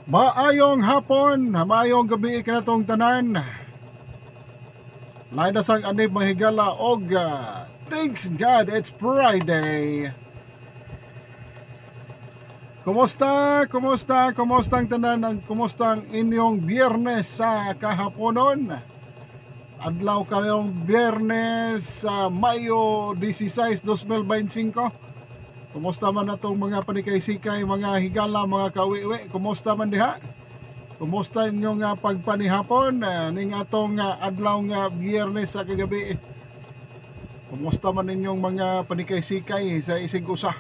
Maayong hapon, maayong gabi kanatong tanan. Lain na sang anib mga higala og thanks God it's Friday. Kumusta ang tanan? Kumusta ang inyong biyernes sa kahaponon? Adlaw kayong biyernes sa Mayo 16, 2025. Kumusta man natong mga panikay-sikay, mga higala, mga kawiwi? Kumusta man diha? Kumusta inyong pagpanihapon ning atong adlaw nga biyernes sa kagabi? Kumusta man inyong mga panikay-sikay sa isig usa?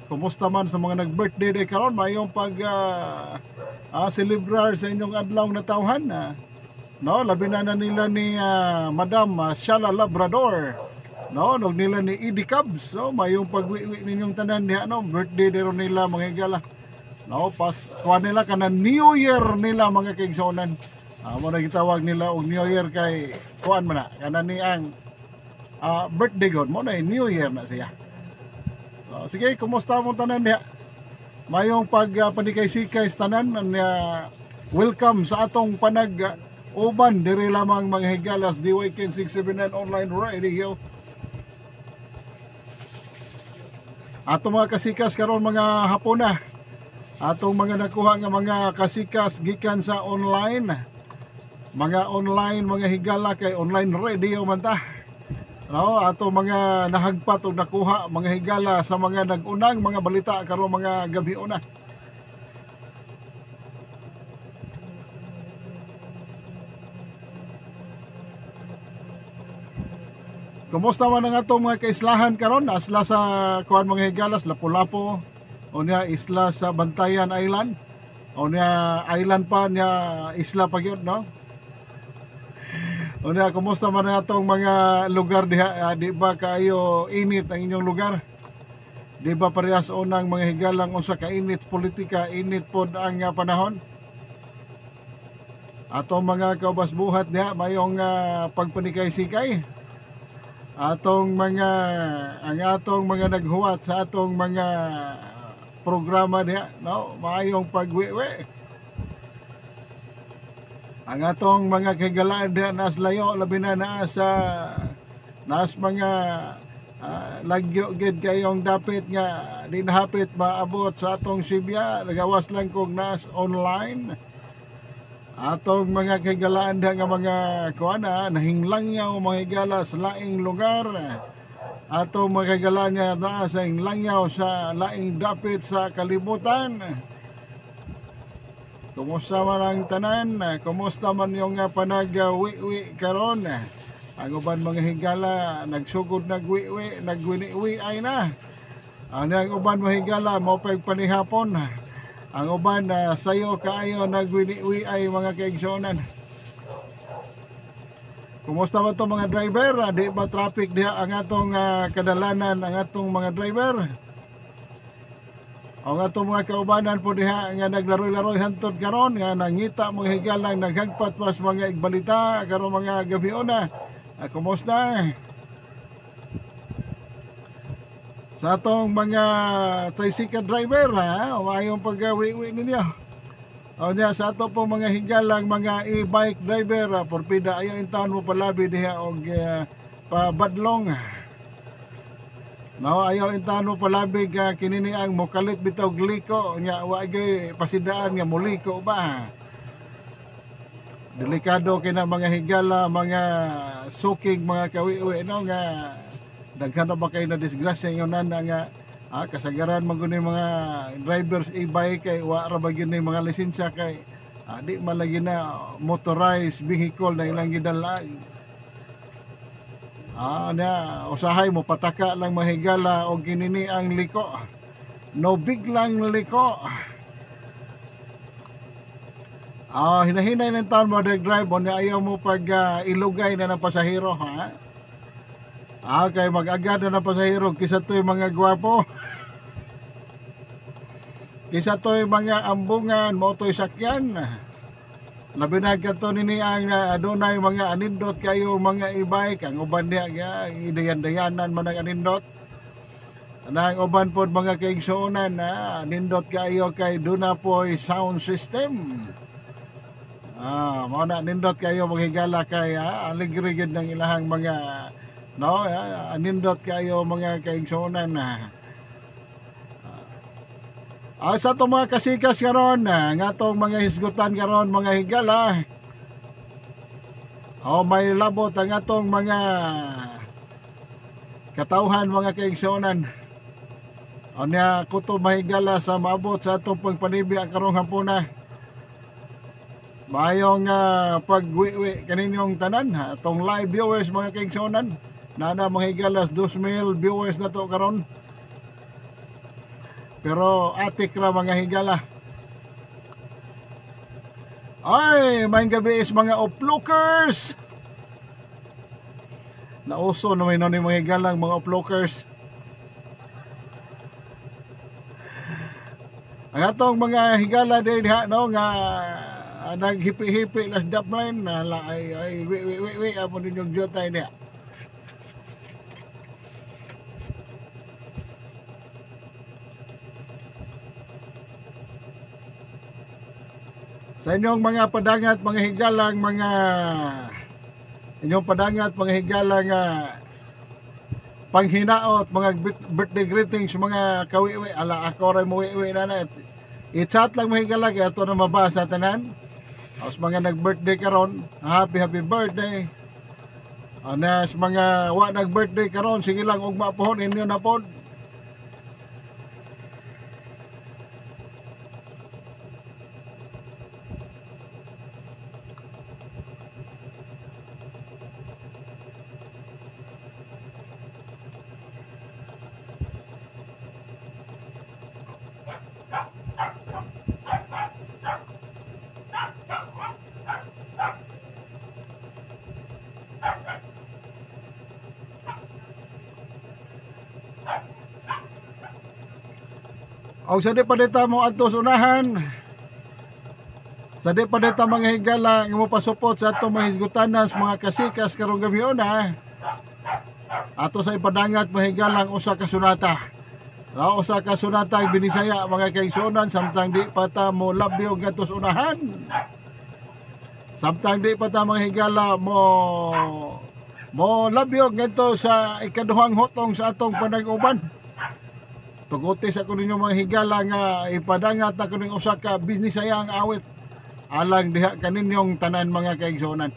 Kumusta man sa mga nag-birthday day karon? Mayong celebrar sa inyong adlaw na tawhan? No, labi na nila ni Madam Shala Labrador. No, nog nila ni Edie Cubs. No, mayong pagwiwi ninyong tanan niya, no, birthday day ron nila mga higala. No, kuha nila kana New Year nila mga kaigsonan. Mo na gitawag nila og New Year kay kuan man na kana ni ang birthday god mo na New Year na siya. So, sige, kumusta mo tanan niya? Mayong panikay-sikay tanan welcome sa atong uban diri lamang mga higalas DYK 679 online radio. Atong mga kasikas karon mga hapon na. Atong mga nakuha nga mga kasikas gikan sa online. Mga online mga higala kay online radio man ta. No, ato mga nahagpat o nakuha mga higala sa mga nagunang mga balita karon mga gabi una. Kumusta man ang atong mga kaislahan karon? Asla sa kuan mga higalas Lapu-Lapu o niya isla sa Bantayan Island o niya island pa niya isla pa gyud, no? O niya, kumusta man ang atong mga lugar diha? Di ba kayo init ang inyong lugar? Di ba parehas unang mga higalang unsa ka init politika, init pod ang panahon? Atong mga kaubas buhat diha mayong pagpanikay-sikay. Ang atong mga naghuwat sa atong mga programa diha, no, maayong pagwiwi. Ang atong mga kagalaan diha nas layo labi na sa mga lagyo gid kayong dapit nga di nahapit maabot sa atong Sibya, nagawas lang kog nas online. Atong mga kagalaan diha nga mga kuana nahinglangyaw mga higala sa laing lugar. Atong mga kagalaan niya na sa hinglangyaw sa laing dapit sa kalibutan. Kumusta man ang tanan? Kumusta man yung panagwiwi karon? Ang uban mga higala nagsugod nagwiwi, nagwini-wi ay na. Ang uban mga higala mo pagpanihapon. Ang uban sayo kaayo nagwini-wi ay mga kaigsonan. Kumusta man to mga driver? Di ba traffic diha ang atong kadalanan ang atong mga driver? O nga itong mga kaubanan po diha nga naglaroy-laroy hantod karon nga nangita mga higalang naghagpat pas mga igbalita karon mga gabi na. Kumusta? Sa atong mga tricycle driver mayong pagwiwi ninyo. O niya sa ato po mga higalang mga e-bike driver porpida ayaw intaon mo palabi diha og pabadlong. No, ayaw intahan mo palabig kinini ang mokalit bitaw gliko nya wa gyud pasidaan nga muliko ba. Delikado kay na mga higala, mga suking, mga kawiwi no nga daghan na ba kay na disgrasya ingon nana nga kasagaran man guni mga drivers e-bike kay wa ra ba gyud mga lisensya kay di malagi na motorized vehicle na ilang gidala. Usahay mo pataka lang mahigala o ginini ang liko. No biglang liko. Hinahinay ng taon mo drive mo na ayaw mo pag ilugay na ng pasahero ha. Kay mag-agad na ng pasahero kisa to'y mga gwapo. Kisa to'y mga ambungan mo to'y sakyan. Labi na kato nini ang adunay mga anindot kayo mga e-bike ang uban niya idayan-dayanan man ang anindot. Nang uban pod mga kaigsuonan na nindot kayo kay duna po'y sound system. Mao na nindot kayo maghigala kay aligre ng ilahang mga no nindot kayo mga kaigsuonan na sa itong mga kasikas karon nga itong mga hisgutan karon mga higala may labot ang atong mga katawhan mga kaigsuonan. Anya kuto mahigala sa maabot sa atong pagpanibi karong hapuna. Mayong pagwiwi kaninyong tanan atong live viewers mga kaigsuonan. Nana mahigalas 2,000 viewers na to karon. Pero atik ra mga higala. Ay, may gabi is mga uplookers. Nauso na may noni mga higalang mga uplookers. Ang atong mga higala din no nga naghipi-hipi las dapline na ay wi amo ninyong jotay niya. Sa inyong mga padangat mga higalang mga inyong padangat mga higalang panghinaot mga birthday greetings mga kawiwi ala ako ray mo wiwi na i-chat lang mga higala kay ato na mabasa tanan. Os mga nag-birthday karon happy birthday. Anas mga wa nag-birthday karon sige lang ugma pohon inyo na pod. O sa di pa dita mo adto unahan. Sa di pa dita mga higala nga mo pasupot sa ato mga hisgutanan sa mga kasikas karong gabi na. Ato sa ipadangat mga higalang usa ka sunata. Usa ka sunata ang binisaya mga kaigsuonan samtang di pa ta mo labyo ngadto sa unahan. Samtang di pa ta mga higala mo labyo ngadto sa ikaduhang hotong sa atong panag-uban. Tugutis ako ninyo mga higala nga ipadangat ako ng usa ka binisaya ang awit alang diha kaninyong tanan mga kaigsuonan.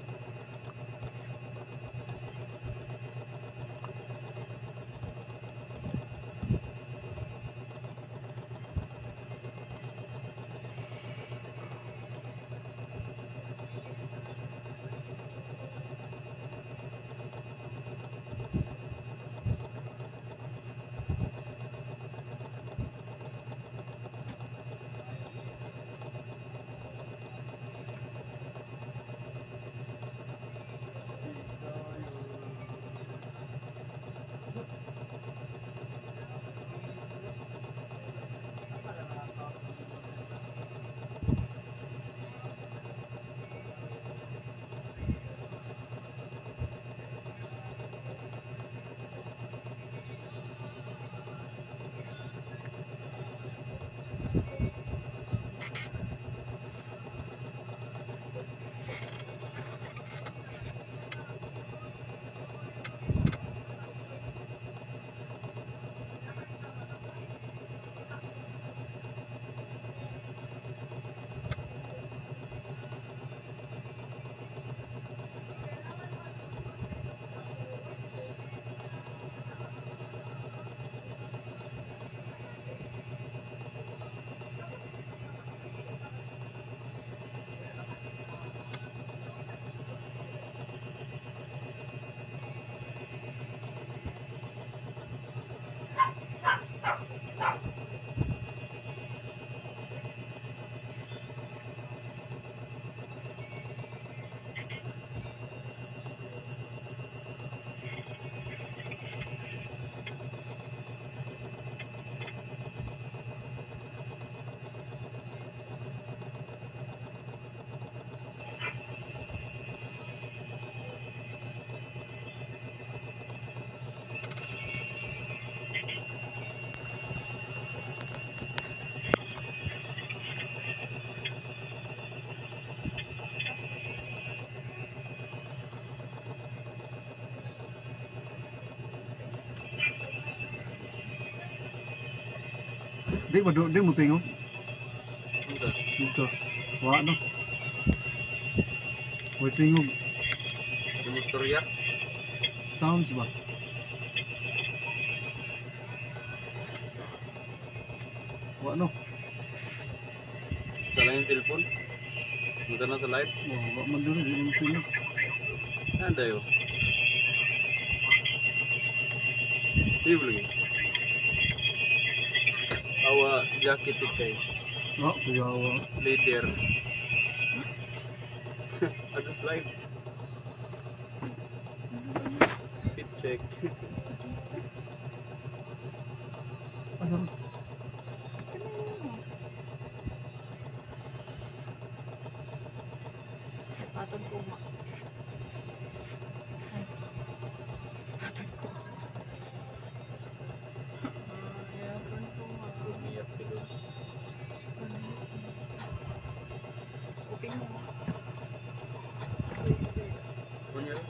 Di mo tingog. Unsa? Dito. Wa no. Wa tingog. Yung istorya? Sounds ba? Wa no. Sa lang yung cellphone? Punta na sa live? Wa man dito di mo tingog. Nanda yun? Hindi mo lagi. Awa jacket ikay. No, kuyawa. Later. Ados live. Fit check. Ano? Patod ko ma. Patod ko. Ayapan ko ma. Umiyak si Lods. Okay mo. Kunya rin?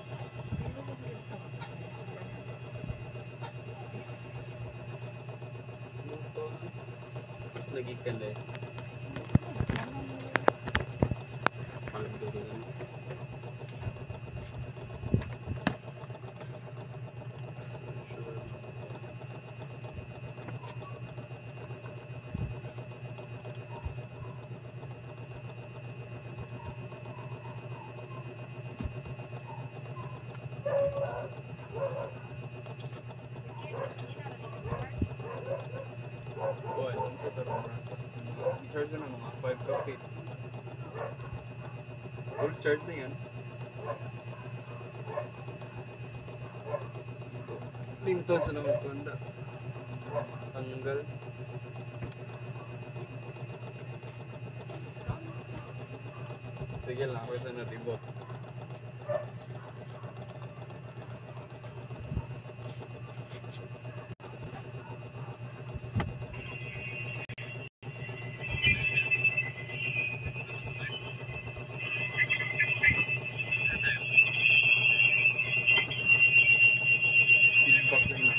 Luto na. Mas nagikan na eh. Palagdo na. Boy, sa tarong rasa. I-charge na ng mga 5 kape. Full charge na yan. Limton sa naman tunda. Tanggal. Sige lang, ako sa natibot. Feedback na na.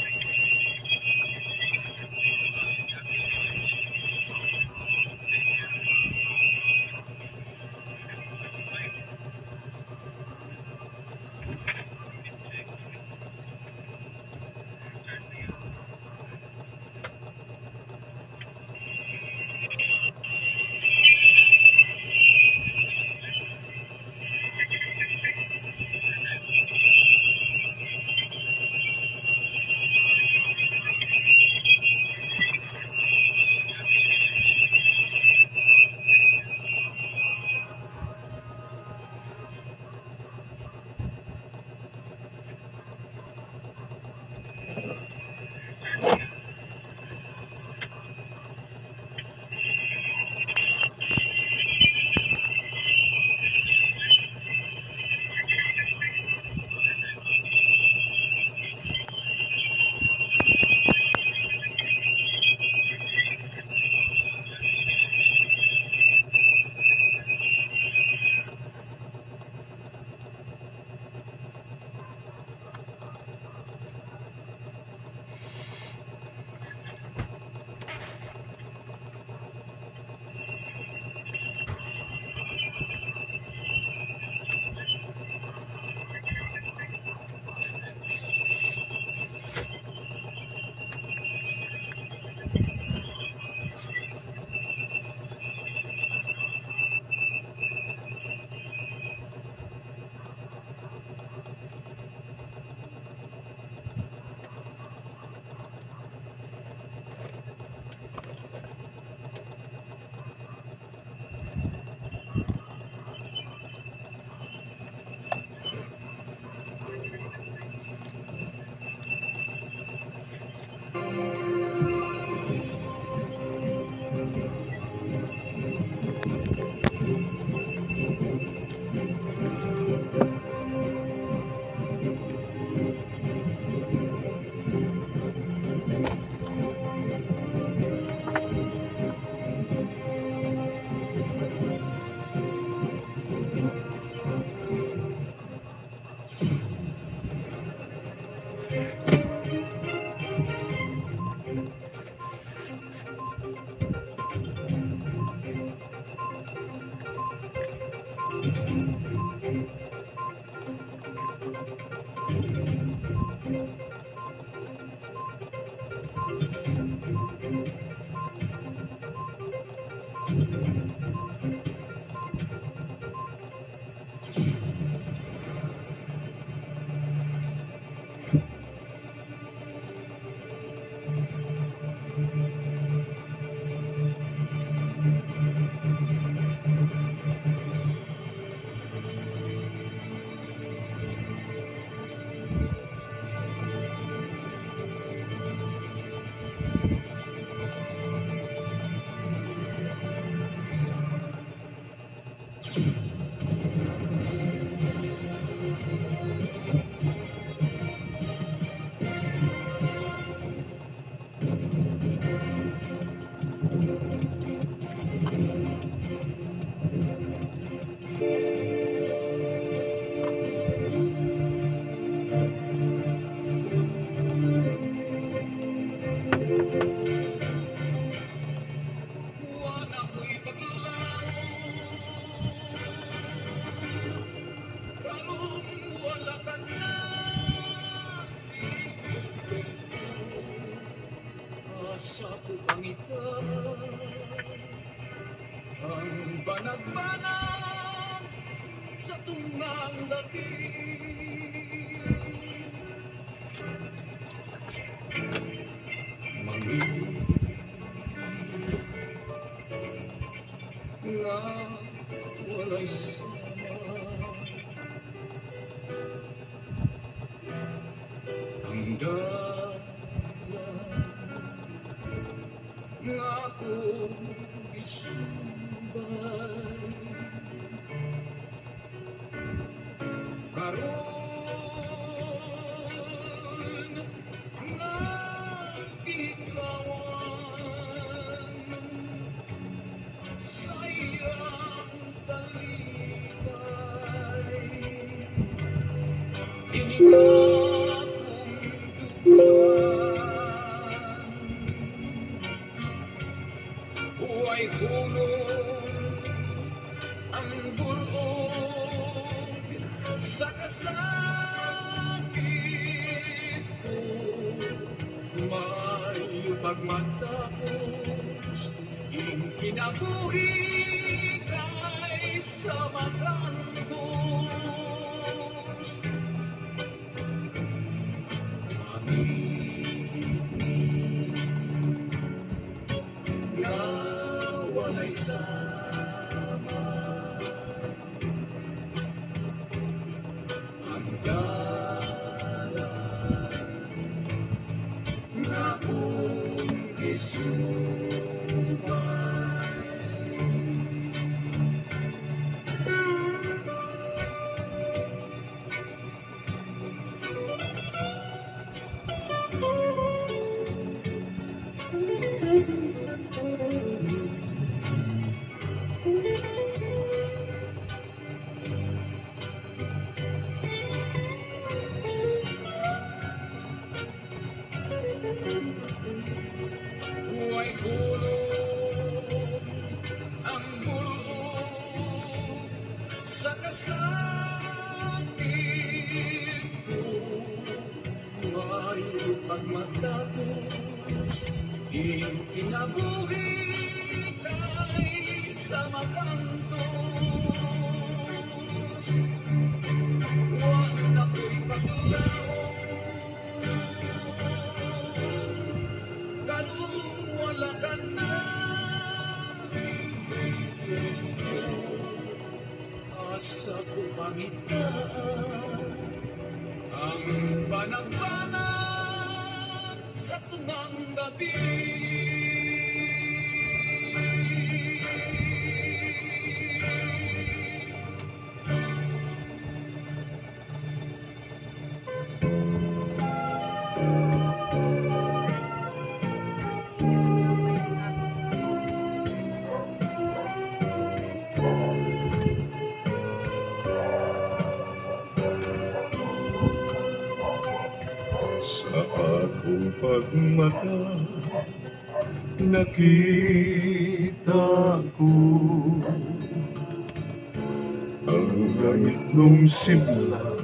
Wala ko'y paglaw, karong wala ka na. Asa ko pangitan, ang banag-banag sa tungang gabi. Nga walay sama ang dalan nga akong isumbay karon nga ikawan sayang talibay iniwan kong dugan huway hulong ang bulog sa kasakit ko may pagmatapos kinabuhi kay sa magantos nga walay sama ang dalan nga kong isuban. Huway hulog ang bulog sa kasakit ko may pagmatapos kinabuhi kay sa magantos wala ko'y paglaw karong wala ka na asa ko pangitaan ang banag-banag sa tungang gabi Sa akong pagmata, nakita ko ang langit nung simla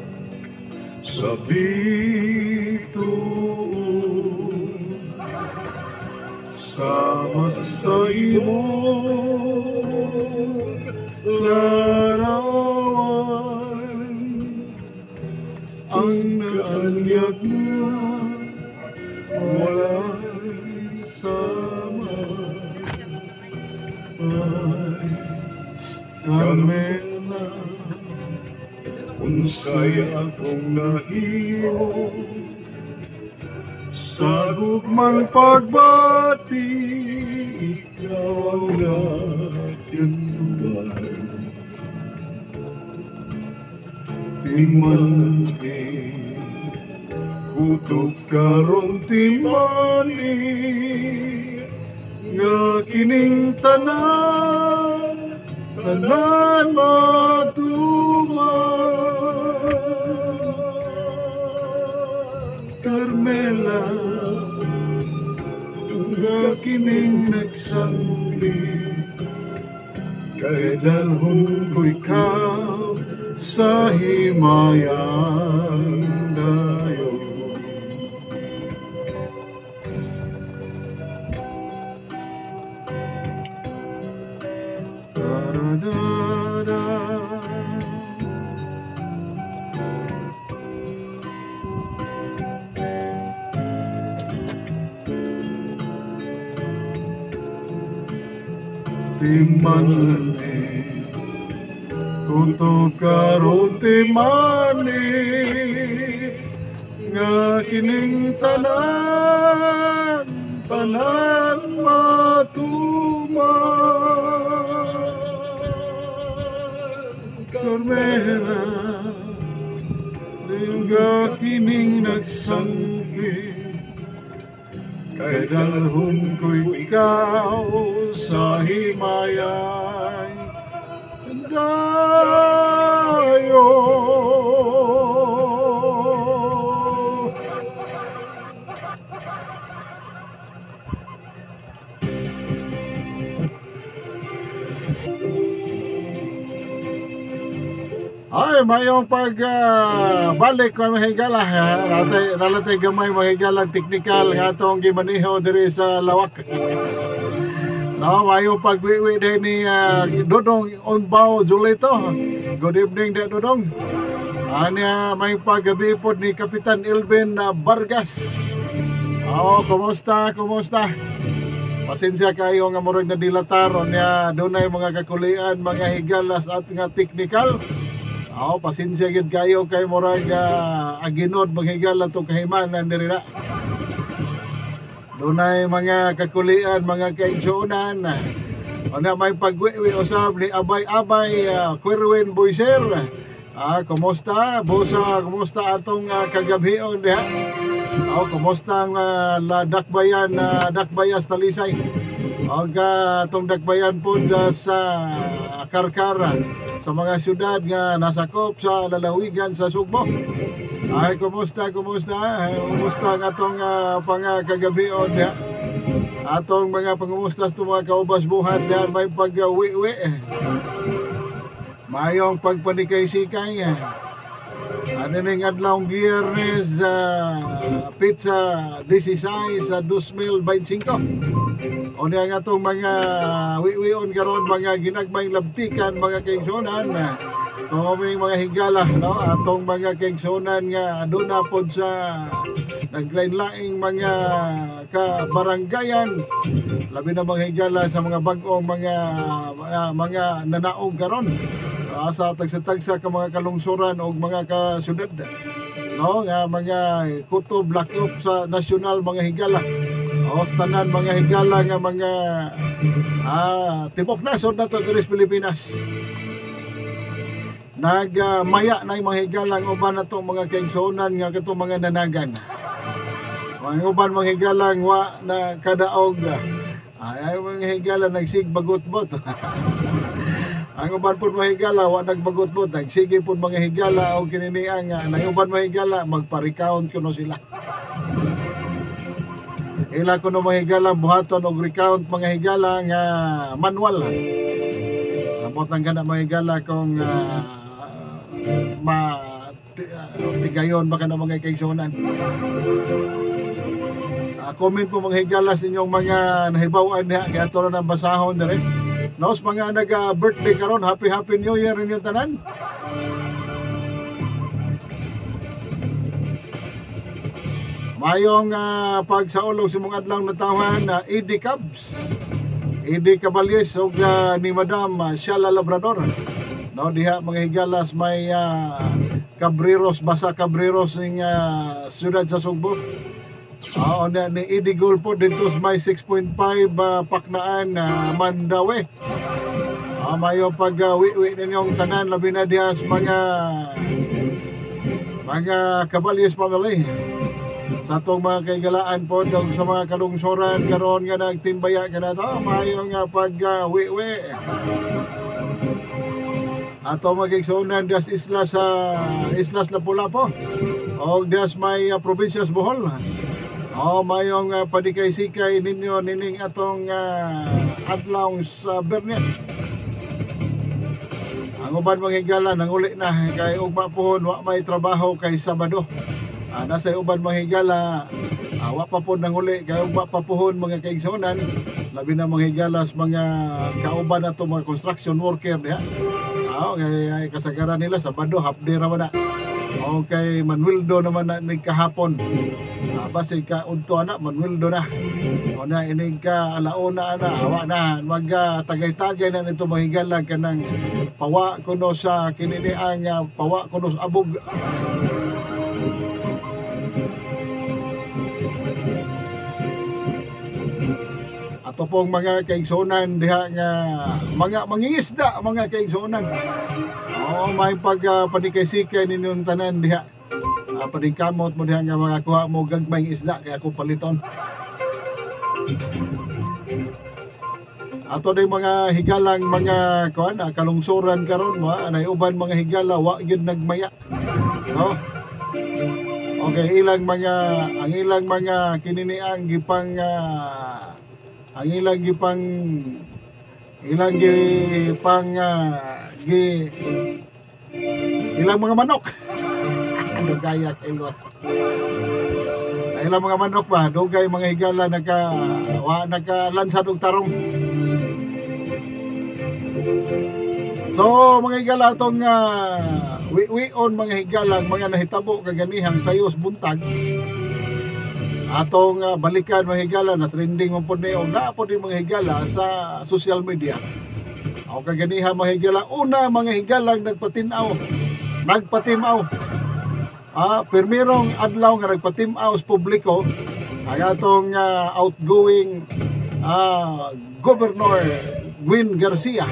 sa bituon. Sama sa imong larawan ang naanyag na walay sama ay Carmela unsay akong nahimo sa gugmang pagbati ikaw ang natindugan Timani kutob karon timani nga kining tanan matuman Carmela nga kining nagsangli kay dalhon ko ikaw sa himayang dayon. Da-da-da-da. Timani kutob karon timani nga kining tanan matuman Carmela nga kining nagsanggi kay dalhon ko ikaw sa himayay dayon. Ay, mayong balik ko mahigala ha. Nalatay gamay mahigala technical nga atong gimaniho diri sa lawak. No, mayong pagwiwi din ni Dodong Onbao Julito. Good evening din Dodong. Anya may paggabi po ni Kapitan Elvin Vargas. Oh, kumusta? Pasensya kayo nga murag na dilatar nya dunay mga kakulian, mga higalas at nga technical. Oh, pasensya gid kayo kay murag aginod maghigala tong kahimanan diri na. Dunay mga kakulian, mga kaigsuonan. Ana may pagwiwi usab ni Abay Quirwin Boyser. Kumusta? Bosa, kumusta atong kagabhion diha? Kumusta ang Dakbayas Talisay? Atong Dakbayan po sa Karkara sa mga syudad nga nasakop sa lalawigan sa Sugbo. Ay, kumusta ang atong pangkagabion diha? Atong mga pangumustas to mga kaubas buhat diha may pagwiwi. Mayong pagpanikay-sikay. Ano ning adlawng Biyernes pizza 16 sa 2025. O niya nga itong mga wiwion karon mga ginagmayng labtikan, mga kaigsunan. Itong mga higala, no? Atong mga kaigsunan nga aduna pod sa naglain-laing mga kabaranggayan. Labi na mga higala sa mga bag-ong mga nanaog karon. Sa tagsa-tagsa ka mga kalungsuran o mga kasyudad, no, nga mga kutob lakop sa nasyonal mga higala o tanan mga higala nga mga tibok nasod na to diri sa Pilipinas. Nagmaya na yung mga higala ng uban na to mga kaigsuonan nga katong mga nanagan. Mga uban mga higala wa na kadaog ay mga higala nagsigbagot-bot. Ang uban po mga higala, wa nagbagot-bot. Nagsige po mga higala o kininiang ang uban mga higala, magpa-recount ko no sila. Ila ko no mga higala, buhaton o recount mga higala nga manual. Abot ang gana mga higala kung tigayon baka na mga kaigsunan. Comment po mga higala sa inyong mga nahibawan niya, kaya ito na ng basahon na rin. Nos mga nag-birthday karon, happy New Year inyong tanan. Mayong pagsaulog sa mga adlaw na tawahan Eddie Cubs, Eddie Caballes o ni Madam Shala Labrador. No, diha mga higalas may Cabreros, basa Cabreros ng siyudad sa Sugbo. Ni Eddie Gulpo dito may 6.5 paknaan Mandawi. Mayo pag-wiwi ninyong tanan labi na diha sa mga mga Caballes family, sa atong mga kaigalaan po dog sa mga kalungsoran karon nga nagtimbaya ka na to, mayong pag-wiwi. Ato magigsunan das islas sa Islas Lapu-Lapu o das may provinsyas Bohol. O mayong padikay-sikay ninyo nining atong adlaw sa Bernes. Ang uban mga higala nanguli na kay ugma pohon wa may trabaho kay Sabado. Nasa uban mga higala wa pa po nanguli kay ugma pa pohon mga kaigsunan, labi na mga higalas mga kauban nato mga construction worker diha. Kay kasagaran nila Sabado half day ra man na. Okay, Manueldo naman na kahapon. Basi ka unto na Manueldo na. O na inig ka alauna na awa na tagay-tagay na nito mahigala kanang pawa kuno sa kininiang pawa kuno sa abog. Ato pong mga kaigsunan diha nga mga mangingisda mga kaigsunan. May panikay-sikay ninyong tanan diha. Paningkamot mo diha nga mga kuha mo gagmayng isda kaya akong paliton. Ato din mga higalang mga kuan kalungsuran karon mo anay uban mga higala wa gyud nagmaya. No? Okay, ang ilang mga kininiang gipang ang ilang gipang ilang mga manok. Ano gaya kilos. Ilang mga manok ba, dugay mga higala nagkalansad og tarong. So mga higala atong wion mga higala mga nahitabo kaganihang sayos buntag. Atong balikan mga higala na trending man po niyo na po din mga higala sa social media. O kaganiha mga higala, una mga higalang nagpatimaw. Permirong adlaw nga nagpatimaw sa publiko ang atong outgoing Governor Gwin Garcia.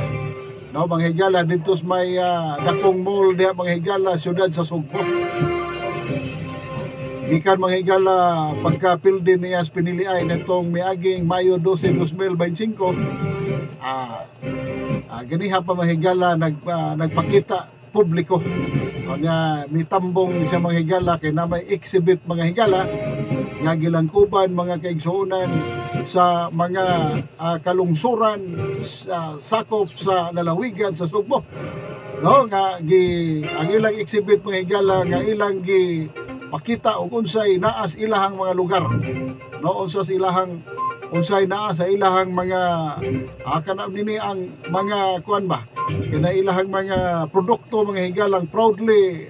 No, mga higala dito may dakong mall diha mga higala syudad sa Sugbo. Gikan mga higala pagka-pildi niya piniliay nitong miaging Mayo 12, 2025. Ganiha pa mga higala nagpakita publiko. Nga mitambong siya mga higala kay na may exhibit mga higala nga gilangkuban mga kaigsuonan sa mga kalungsuran sakop sa lalawigan sa Sugbo. No, ang ilang exhibit mga higala nga ilang pakita og unsay naa sa ilahang mga lugar. No, unsay naa sa ilahang mga kanang nini ang mga kuan ba kana ilahang mga produkto mga higalang proudly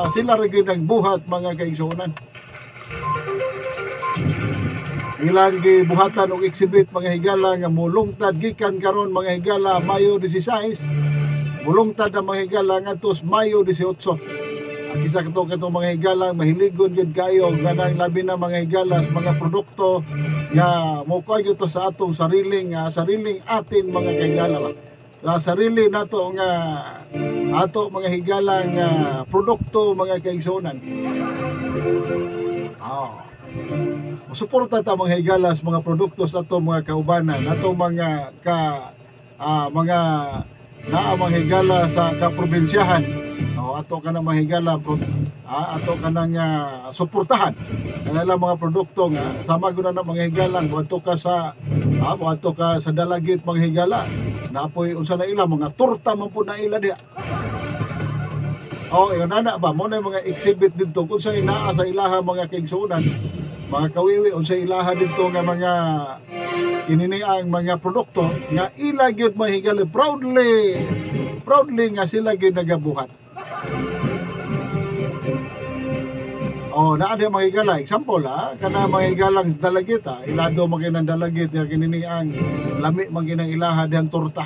sila ra gyud nagbuhat mga kaigsuonan. Ilang gibuhatan og exhibit mga higala nga mulungtad gikan karon mga higala Mayo 16, mulungtad ang mga higala ngadto Mayo 18. Kisa kato mga higala mahiligon gyud kayo ganang labi na mga higala sa mga produkto nga mokuha gyud to sa atong sariling atin mga higala ba. Sa sarili nato nga ato mga higala nga produkto mga kaigsuonan. Suporta ta mga higala sa mga produkto sa ato mga kaubanan, ato mga mga mga higala sa kaprobinsyahan. Ato ka na mahigala ato ka nang suportahan kanila mga produkto nga sama gud na mga higala ato ka sa dalagit mga higala napoy unsa na ila mga torta man pud na ila diha. Yun na ba mo na mga exhibit dito kung sa inaa sa ilaha mga kaigsuonan mga kawiwi unsa ilaha dito nga mga kininiang mga produkto nga ila gyud mga higala proudly nga sila gyud nagabuhat. Naa mga higala example kana mga higalang dalagit ilado maginang dalagit nga kinini ang lami maginang ilaha dihan torta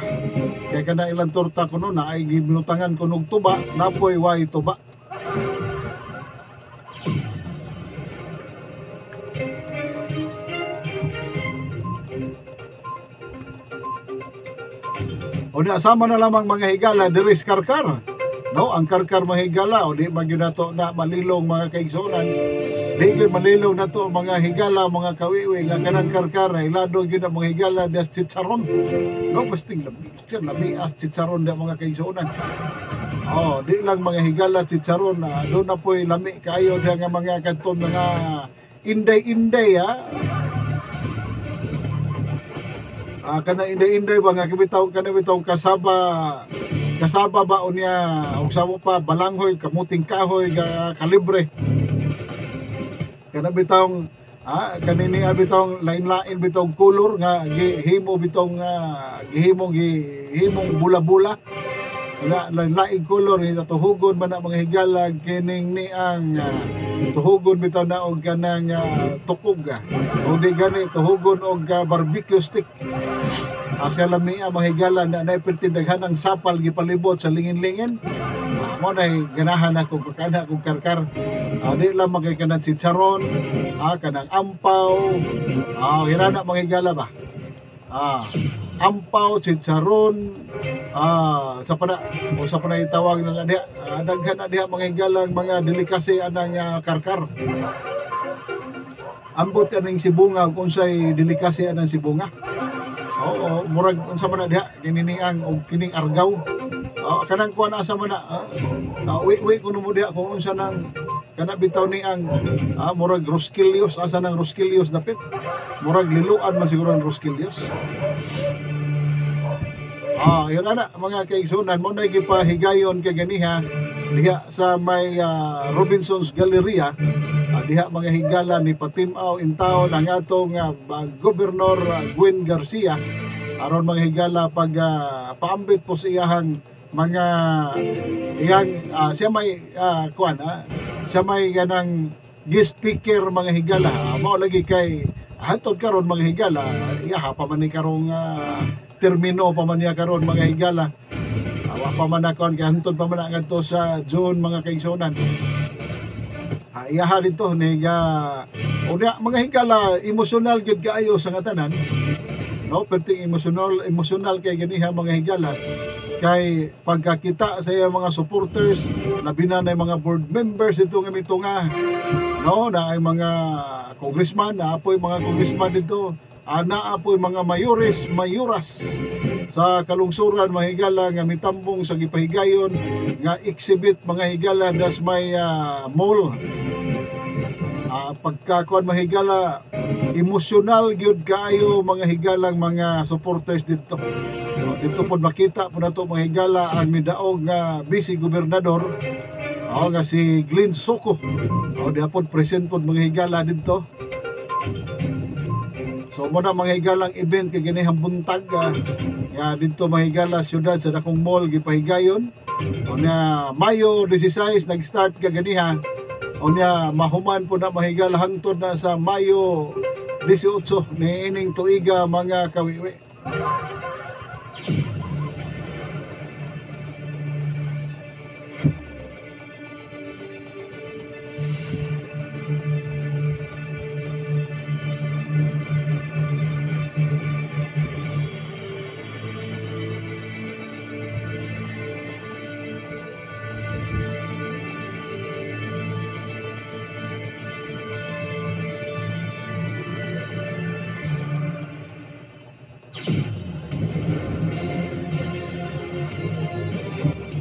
kay kana ilang torta kuno na ay gibinutangan kuno og tuba napoy way tuba. Sama na lamang mga higala diri sa Karkar No, ang karkar mahigala o di magyud nato na malilong mga kaigsunan. Di gyud malilong nato mga higala mga kawiwi nga kanang karkar na ilado gyud ang mga higala das chicharon. No, basting labi as chicharon da mga kaigsunan. Oh, di lang mga higala chicharon na do na poy lami kaayo da nga mga kadtong mga inday-inday ha. Kana inday-inday ba nga kana bitaw kasaba ba unya ug samo pa balanghoy kamuting kahoy ga kalibre kana bitong kanini bitong lain-lain bitong color nga gihimo bitong gihimong bula-bula nga lain-lain color ni tuhugon man mga higala kining ni ang tuhugon bitaw na og kanang tukog o di gani tuhugon og barbecue stick. Asya lami mga higala na naipirtindaghan ang sapal gipalibot sa lingin-lingin. Mo na ganahan ako kakana kong karkar. Di lang magay kanang chicharon, kanang ampaw. Hirana mga higala ba? Ampaw, chicharon, sa pana itawag na diha. Daghan na diha mga higala mga delikasi anang karkar. Ambot kaning sibunga kung sa'y delikasi anang sibunga. Oo, murag unsa man na diha kininiang og kining argaw. Kanang kuan asa man na wi kuno mo diha kung unsa nang kana bitaw ni ang murag Roskilios asa nang Roskilios dapit. Murag liluan man siguro ang Roskilios. Yun ana mga kaigsunan mo na gipahigayon kay ganiha diha sa may Robinson's Galleria. Diha mga higala ni patimaw intaw ng atong Gobernador Gwen Garcia aron mga higala pag paambit po sa iyang mga siya may siya may ganang guest speaker mga higala mao lagi kay hantod karon mga higala iyaha pa man ni karong termino pa man niya karon mga higala wa pa man nakon kay hantod pa man ngadto sa June mga kaigsunan. Iyaha dito niga mga higala emosyonal gid kaayo sa ngatanan no perting emosyonal kay ganiha mga higala kay pagkakita sa iya mga supporters labi na mga board members dito nga mitunga no na ay mga congressman na apoy mga congressman dito naapoy mga mayoras sa kalungsuran mga higala nga mitambong sa gipahigayon nga exhibit mga higala das may mall. Pagkakuan mga higala emosyonal gyud kaayo mga higalang mga supporters dito. Dito pod makita po nato mga higala ang midaog nga vice gobernador nga si Glenn Soko. Diha pod present pod mga higala dito. So mo na mga higalang event kay ganihang buntag dito mga higala siyudad sa dakong mall gipahigayon. Na Mayo 16 nag-start ganiha. Unya mahuman po na mahigala hangtod na sa Mayo 18 niining tuiga mga kawiwi.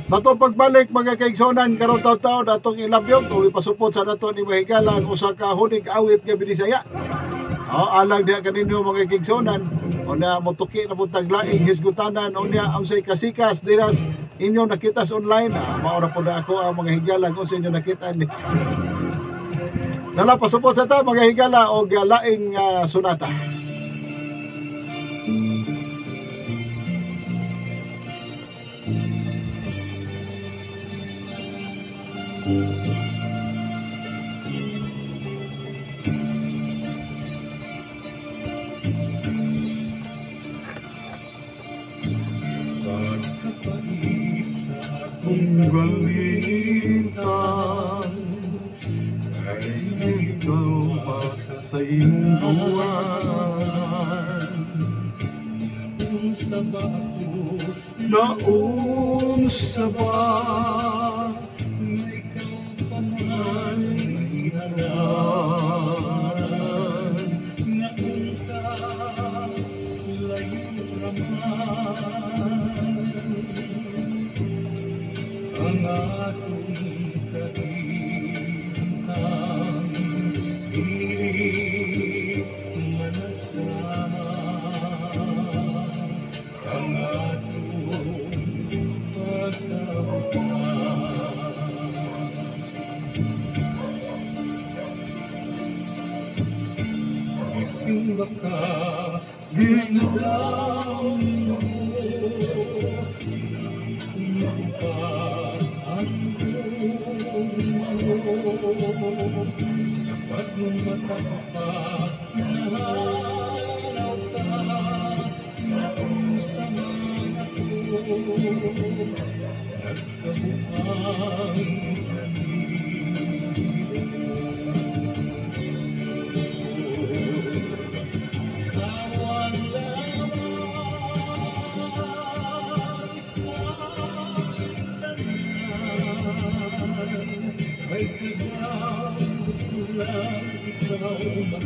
Sa to pagbalik mga kaigsonan karon taw-taw datong ilabyog ug ipasupot sa nato ni mahigala ang usa ka hunig awit nga binisaya. Alang diha kaninyo mga kaigsonan una motuki na buntag laing hisgutanan unya unsay kasikas diras inyo nakita sa online mao ra pod ako ang mga higala kung sa inyo nakita ni. Nala pasupot sa ta mga higala og laing sunata. Tunggalintang ay ikaw sa imbuan. Kung sa bato naunsa ba na ikaw pa man ay hanaran nga unta layong raman ang atong kahintang dili managsama ang atong pagkabutan. Isimba ka ginadaw mo inupas ako sapat mong matapapat nahanap ka na kung saan ako nagkabuhang ay sigaw lang ikaw makita.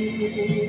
Ikaw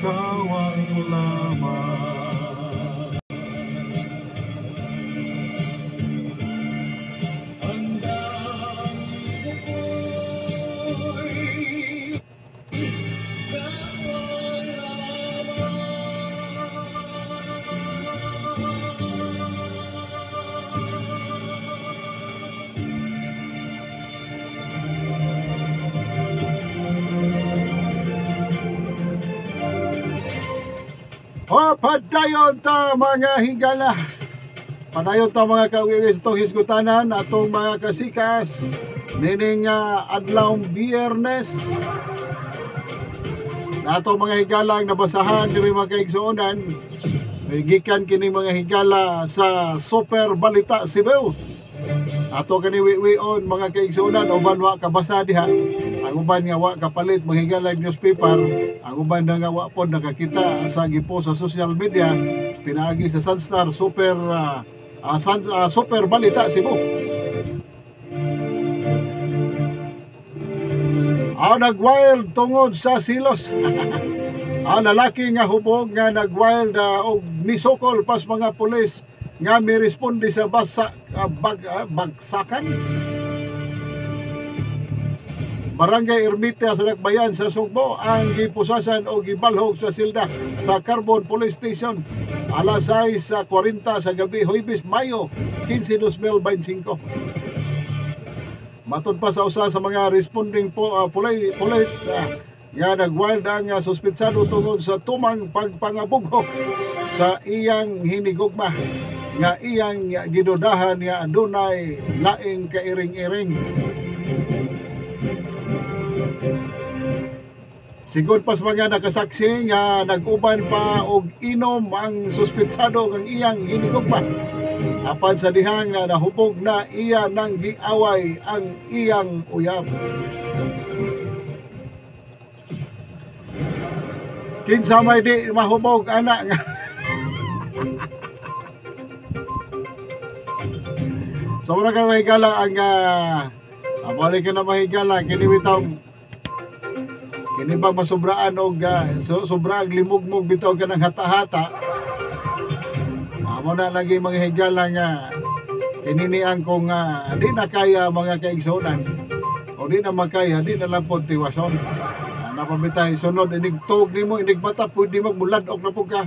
Kawang lamang. O padayon ta mga higala. Padayon ta mga kawiwis to hisgutanan atong mga kasikas nining adlaw Biyernes. Nato mga higala ang nabasahan diri mga kaigsuonan. Gikan kini mga higala sa Super Balita Cebu. Ato kani wiwion mga kaigsuonan uban wa kabasa diha. Ang uban nga wa kapalit mga higala newspaper. Ang uban nga wa pod nakakita sa gipo sa social media pinaagi sa Sunstar Super Super Balita Cebu. Nagwild tungod sa silos. Lalaki nga hubog nga nagwild og misokol pas mga pulis nga miresponde sa bagsakan. Barangay Ermita sa Nakbayan sa Sugbo ang gipusasan o gibalhog sa silda sa Carbon Police Station alas 6:40 sa gabi Huwebes, Mayo 15, 2025. Matod pa sa usa sa mga responding police nga nagwild ang suspetsado tungod sa tumang pagpangabugho sa iyang hinigugma nga iyang gidudahan nga adunay laing kairing-iring. Sigod pas mga nakasaksi nga nag-uban pa og inom ang suspitsado ng iyang hinigugma. Apan sa dihang na nahubog na iya nang giaway ang iyang uyab. Kinsa may di mahubog anak nga. So muna ka mahigala ang abalik ka na mahigala kini ba masubraan og sobrang limugmog bitaw ka ng hata-hata. Amo na lagi mga higala nga kininian kong di na kaya mga kaigsunan o di na makaya di na lang po tiwason. Napabitay sunod inig tug nimo inig mata pwede magmuladok na po ka.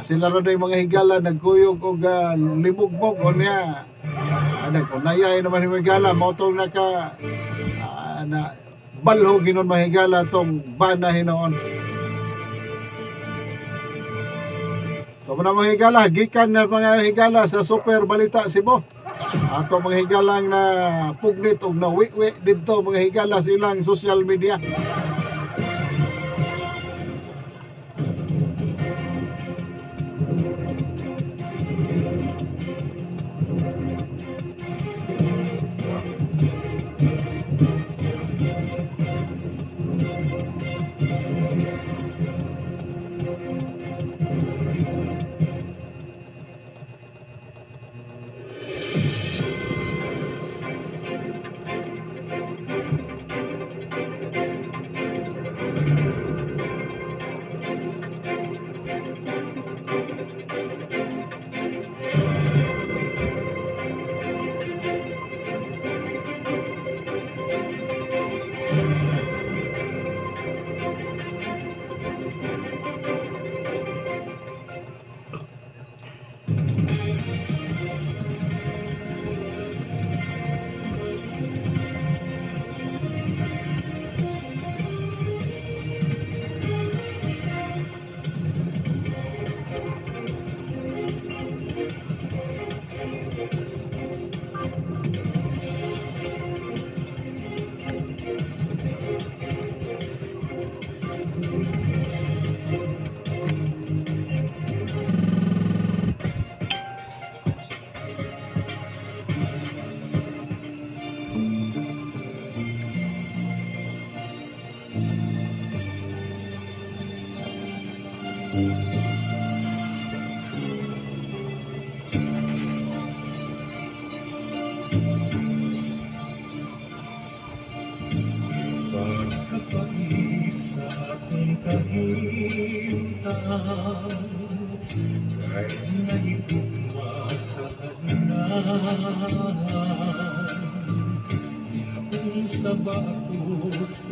Sila ron yung mga higala nagkuyog og limugmog o niya nagkunayay naman yung higala mautong naka na balho ginon mahigala tong bana hinoon. So mga higala gikan na mga higala sa Super Balita Cebu. Ato mga higalang na pugnit og nawiwi dito mga higala sa ilang social media.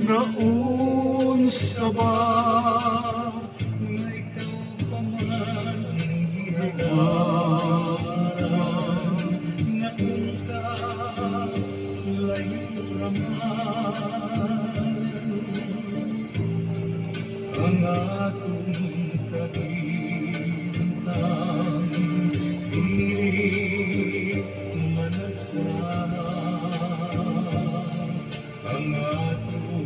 Naunsa ba may kaupaman naunta layo raman ang atong kahintang di managsama ang atong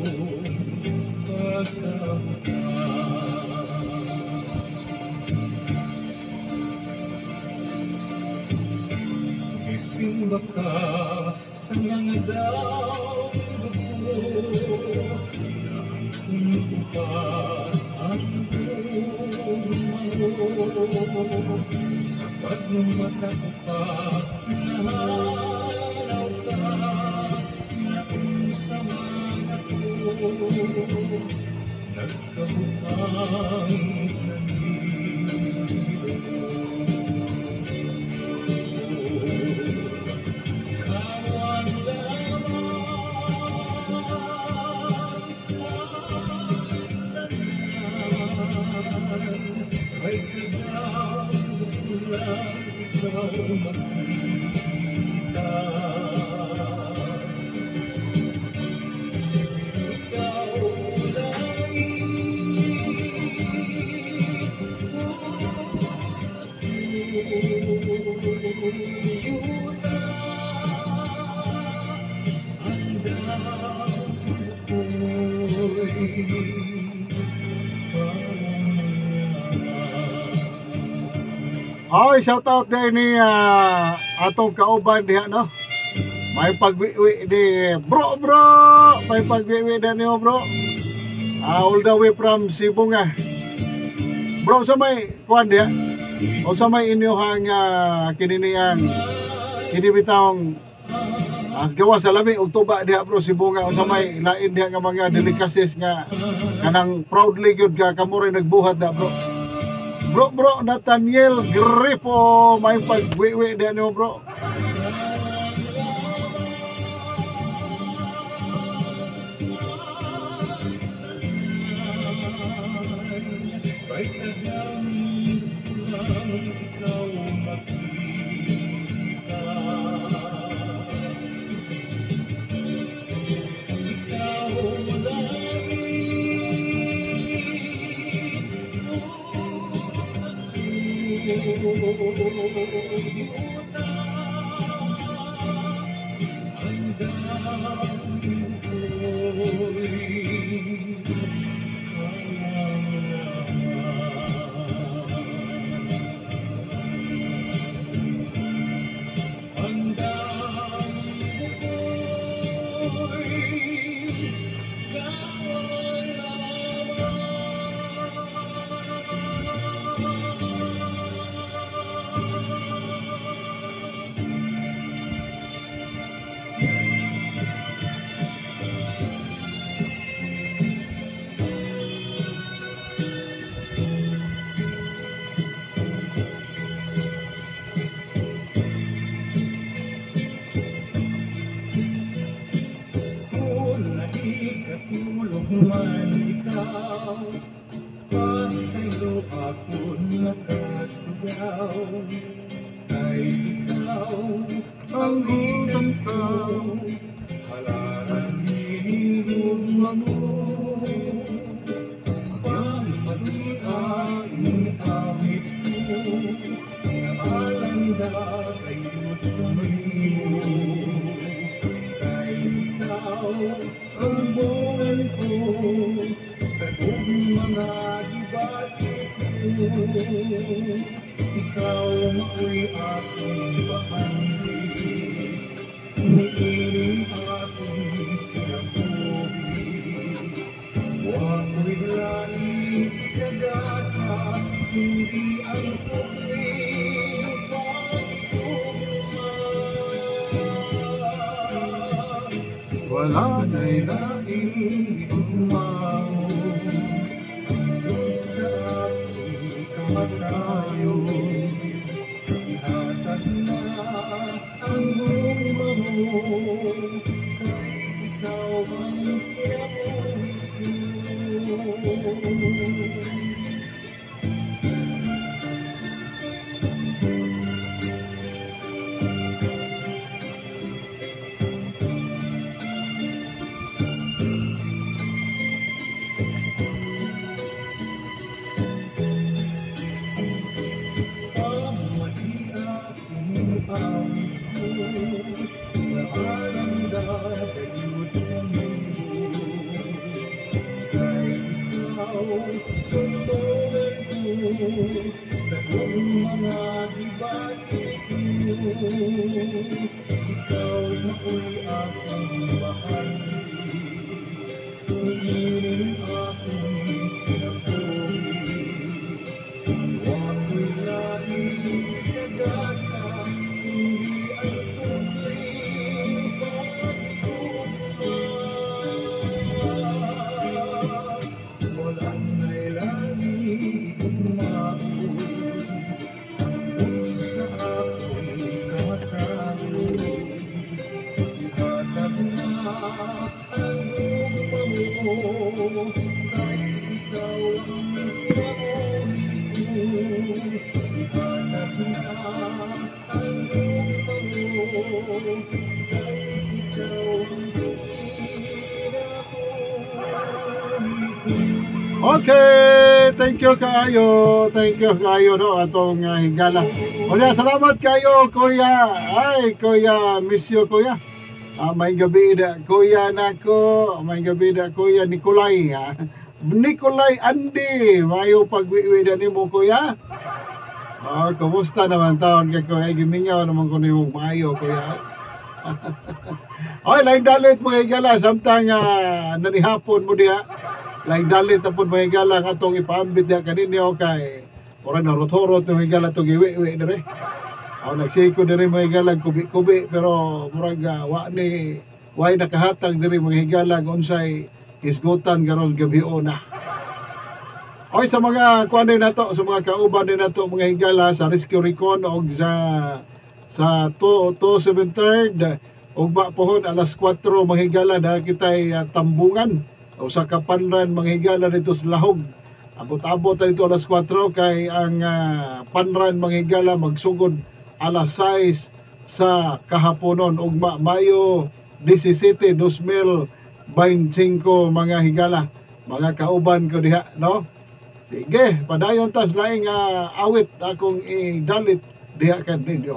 isimba ka sa mga daw kumukupas at tumayo sapat ng mata ko pa naharaw ka na sa mga to nagkabukang kanilo kawan lamang ay sigaw lang ikaw makita Oy, shout out din ni atong kauban diha no. May pagwiwi ni bro. May pagwiwi na niyo bro. All the way from Cebu nga. Bro, sa may kuan diha. O sa may inyohang kininiyang kinibitang as gawa sa lami og tuba diha bro Cebu nga. O sa may lain diha nga mga delicacies nga kanang proudly gyud ka kamo rin nagbuhat da bro. Bro, Nathaniel Gripo, may pagwiwi din mo bro. Wala na'y laing umao hanggang sa aking kamatayon. Ihatag na ang gumamo kahit ikaw ang kinabuhi ko. Sa iyong mga dibati ko, ikaw na ko'y aking bahagi, tumiling aking pinabuhi. Huwag ko'y laging kagasa, hindi ay tuloy pagkuhan. Walang na'y laging okay, thank you kayo no atong higala. Unya salamat kayo kuya. Ay kuya, miss you kuya. May gabi da kuya nako, may gabi da kuya Nikolay. Nikolay Andy, mayo pagwiwi da nimo kuya. Kumusta naman taon kay kuya? Gimingaw naman ko nimo mayo kuya. Oy, lain dalit mo higala samtang nanihapon mo diha. Lain dalit tapon mo higala nga atong ipaambit diha kaninyo kay ora na rotorot mo higala to giwi-wi dire. Nagsiko diri mo higala kubi-kubi pero murag way nakahatag diri mo higala unsay isgutan karon gabion na. Oy, sa mga kuan din nato, sa mga kauban din nato mga higala sa Rescue Recon og sa 273rd ug pohon alas 4 mga higala na kitay tambungan usa ka panran mga higala dito sa Lahog. Abot-abot dito alas 4 kay ang panran mga higala magsugod alas 6 sa kahaponon ug Mayo 17, 2025 mga higala. Mga kauban ko diha, no? Sige, padayon tas laing awit akong idalit diha kan ninyo.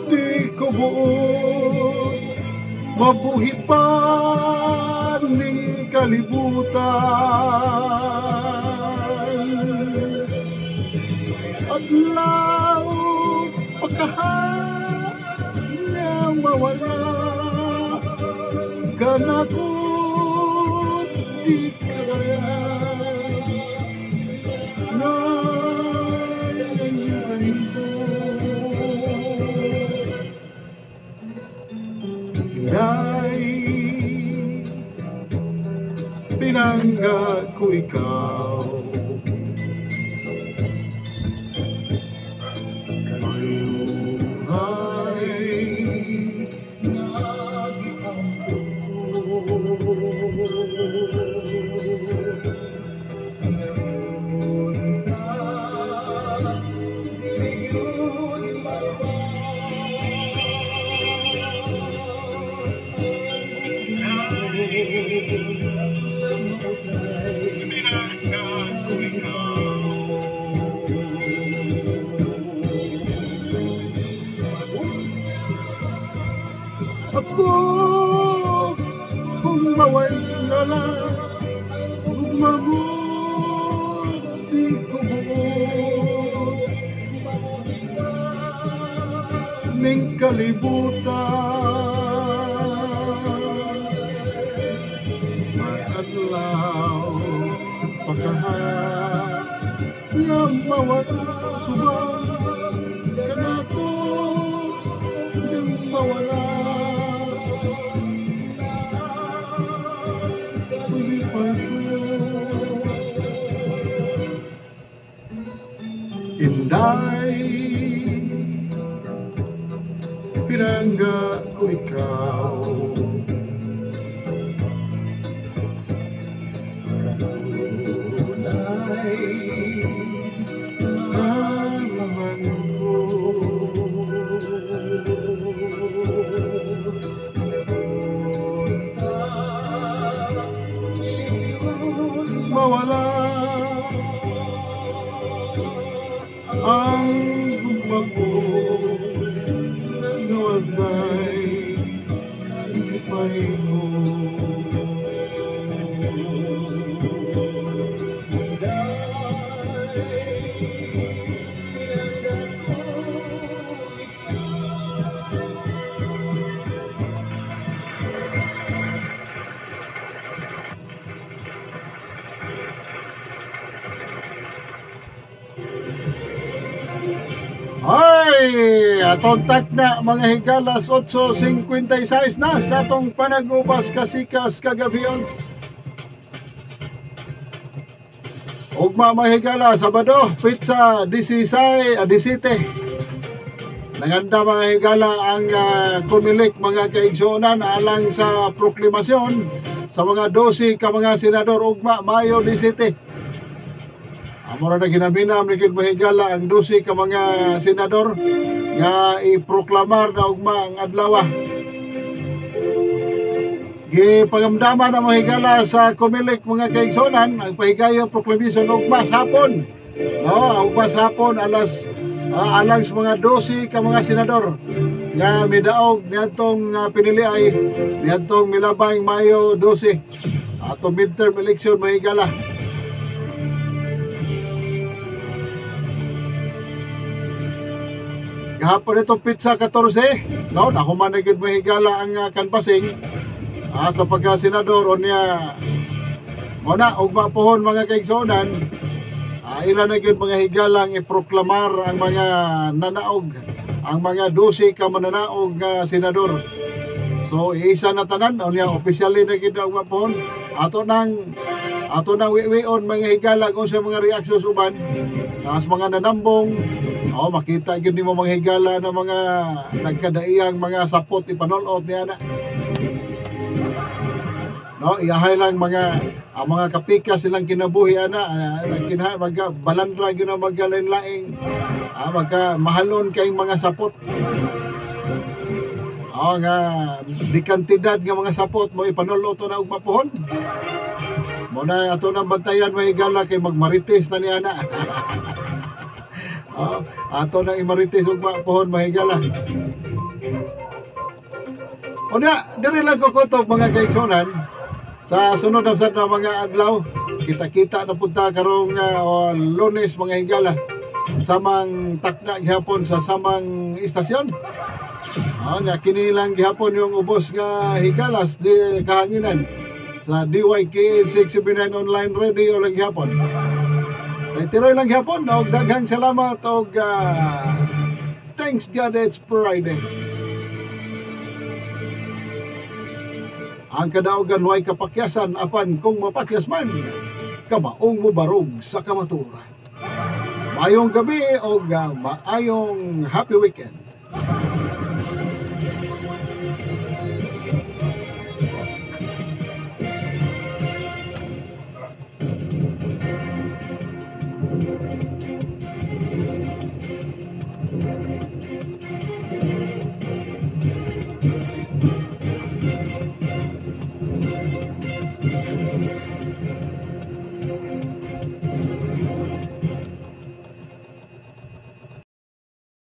Di ko buot mabuhi pa ning kalibutan at lao pagkahan na mawala kanakot di kaya na Inday, pinangga ko ikaw. Mayuhay nagitampo. Meron ka, di yun ako kung mawala kung mabot di ko buot ning kalibutan may adlaw pagkahan nga mawala subang kanako ding mawala Inday, pinangga ko ikaw. Naraman ko mawala ang gugma ko ng nawagay lipay mo. Ay, atong tak na mga higalas 8:56 na sa atong panag-ubas kasikas kagabiyon. Ugma mga higala, Sabado, pizza 17. Nanganda mga higala ang kumilik mga kaigsuonan alang sa proklamasyon sa mga 12 ka mga senador ugma Mayo 17. Amora na ginaminam ni Kid Mahigala ang 12 ka mga senador nga iproklamar na ugma ang adlaw. Gipagamdaman na mahigala sa kumilik mga kaigsonan ang pahigayon proklamation ugma sa hapon. No, ugma sa hapon alang sa mga 12 ka mga senador nga midaog niadtong piniliay niadtong milabang Mayo 12 ato midterm election mahigala. Gahapon itong pizza 14, no, nakuman na gid mahigala ang canvassing sa pagka-senador o niya muna, ugma pohon mga kaigsonan, ilan na gid mga higalang iproklamar ang mga nanaog, ang mga 12 ka mananaog senador. So, isa na tanan, o niya, opisyali na gid ugma pohon, ato nang wiwion mga higala kung sa mga reaksyon uban sa mga nanambong. Makita gid nimo mga higala na mga nagkadaiyang mga sapot ipanolot niya na. No, iyahay lang mga kapika silang kinabuhi ana balandra gyud na magalain-laing magka mahalon kay mga sapot. Nga di kantidad nga mga sapot mo ipanolot na og mapuhon. Muna ato nang bantayan mga higala kay magmarites na niya na. Ato nang imarites ug pohon mahigala. Una, diri lang ko kutob mga kaigsonan sa sunod na mga adlaw. Kita-kita na punta karong Lunes mga higala samang takna gihapon sa samang istasyon. Kini lang gihapon yung ubos nga higalas di kahanginan sa DYK 679 online radio lang gihapon. Tiroy lang hapon, og daghang salamat og thanks God it's Friday. Ang kadaugan way kapakyasan apan kung mapakyas man, kamaong mo barog sa kamaturan. Maayong gabi og maayong happy weekend.